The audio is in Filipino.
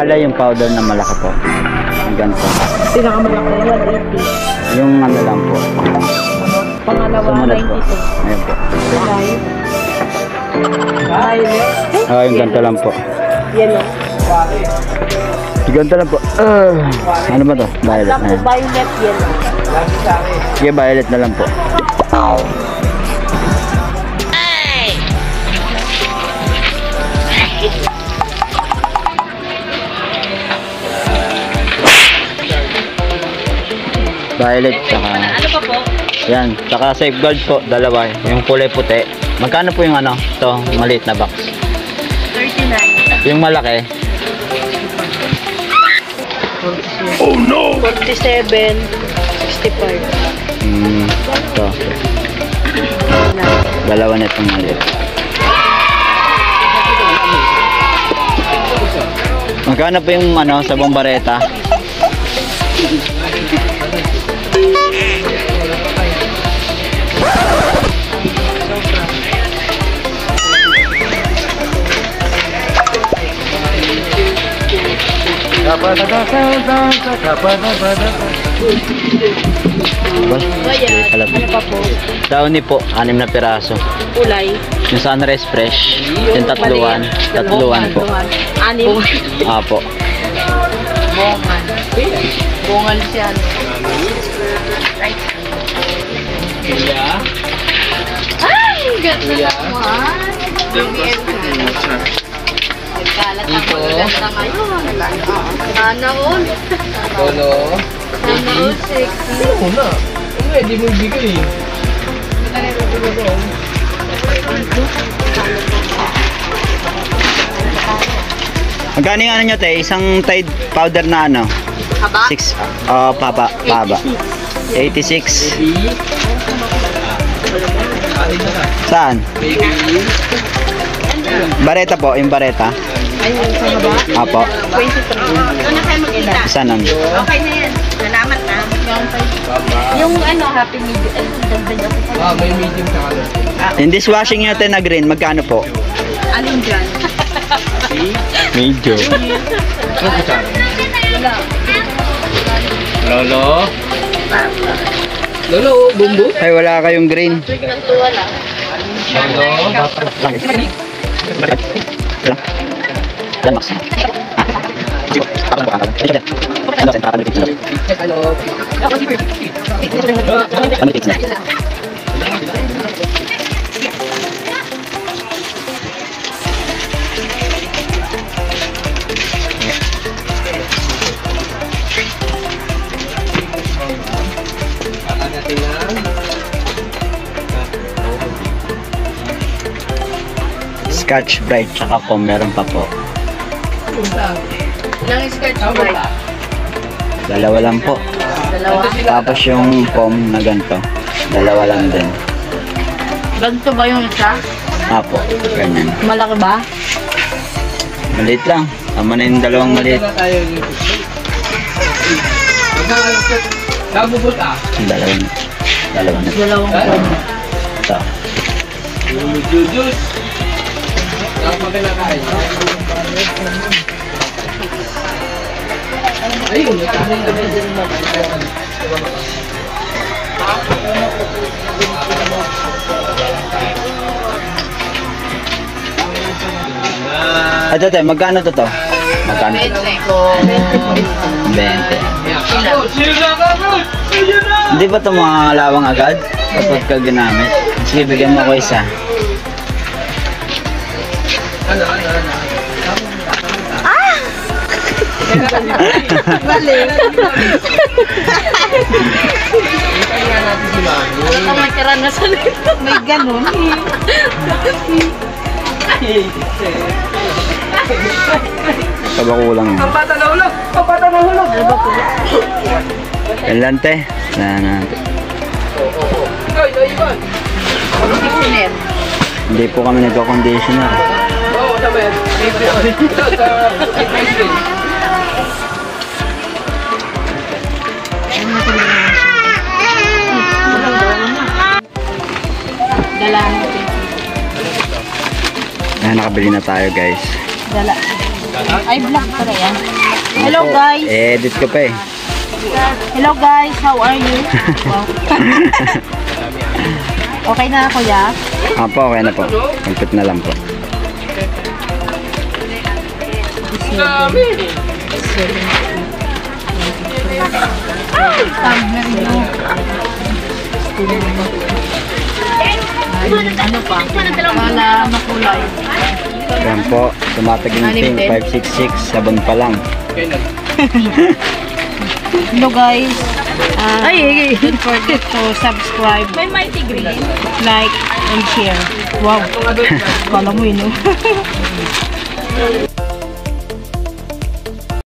Bala yung powder na malaki po. Ang ganito. Pinakamalaki yan, 80. Yung ano lang po. Pangalawa, Sumunod po. 92. Ayan po. Violet. Yung ganito lang po. Yellow. Yung ganito lang po. Ano ba to? Violet. Black, Ayan. violet, yellow. Sige, violet na lang po. Violet tsaka Ano pa po? yan, tsaka safeguard po, dalawa. Yung kulay puti. Magkano po yung ano? Ito, maliit na box. 39. Yung malaki, 47. 65. ito. Dalawa na itong maliit. Magkano po yung ano, sa bombareta? Alam Ano pa po? Downy po, 6 na piraso. Kulay. Yung sunrise fresh, yung tatluan po. Anim. Apo. Bongan. Bongan siya. Ay, ganda naman. Kalat ako ganda ngayon. Sana all. Sana all sexy. Di mo bigay. Magkano yung ano nyo te? Isang Tide powder na ano? Haba? 6, paba. 86. Saan? Bareta po, yung bareta. Ayun, sa haba? Apo. 23. Doon na kayo magkita. Isa nun. Okay na yan. Salamat na. Yung ano, happy medium. Ay, dagdag ako pa. May medium sa ano. Yung dishwashing nyo te na green, magkano po? Alin dyan? Medyo. Wala. Lolo. Lolo, bumbu. Ay, wala kayong green. Tuwing ng tuwa lang. Scotch Brite, tsaka po meron pa po. Ilang skirt bright? Dalawa lang po. Dalawa. Tapos yung foam na ganito, dalawa lang din. Ganito ba yung isa? Apo, ganyan. Malaki ba? Maliit lang. Tama na yung dalawang maliit. Nabubot ah. Dalawa na. Dalawa na. Dalawang foam. Ito. Jujus. Kapag kinakain. Ayun, nagkain kami din mo. Ito, magkano to? Magkano? 20. Hindi ba ito mga lawang agad? Kapag ka ginamit? Sige, bigyan mo ko isa. Bali. Ito may karanasan ito. May ganun eh. Kabakulang yun. Papatanahulog! Papatanahulog! Ano ba po? Lante. Natin. Conditioner. Hindi po kami nagko-conditioner. Oo, tama yan. Dala natin. Nakabili na tayo guys. Dala. Ay, vlog pala yan. Hello guys. Edit ko pa eh. Hello guys, how are you? Wow. Okay na kuya? Apo, okay na po. Compute na lang po. Tumbler nyo. Ano pa? Para makulay. Ayan po, tumataginting 566, sabon pa lang. Hello guys. Don't forget to subscribe. May Mighty Green. Like and share. Wow. Kala mo yun, no?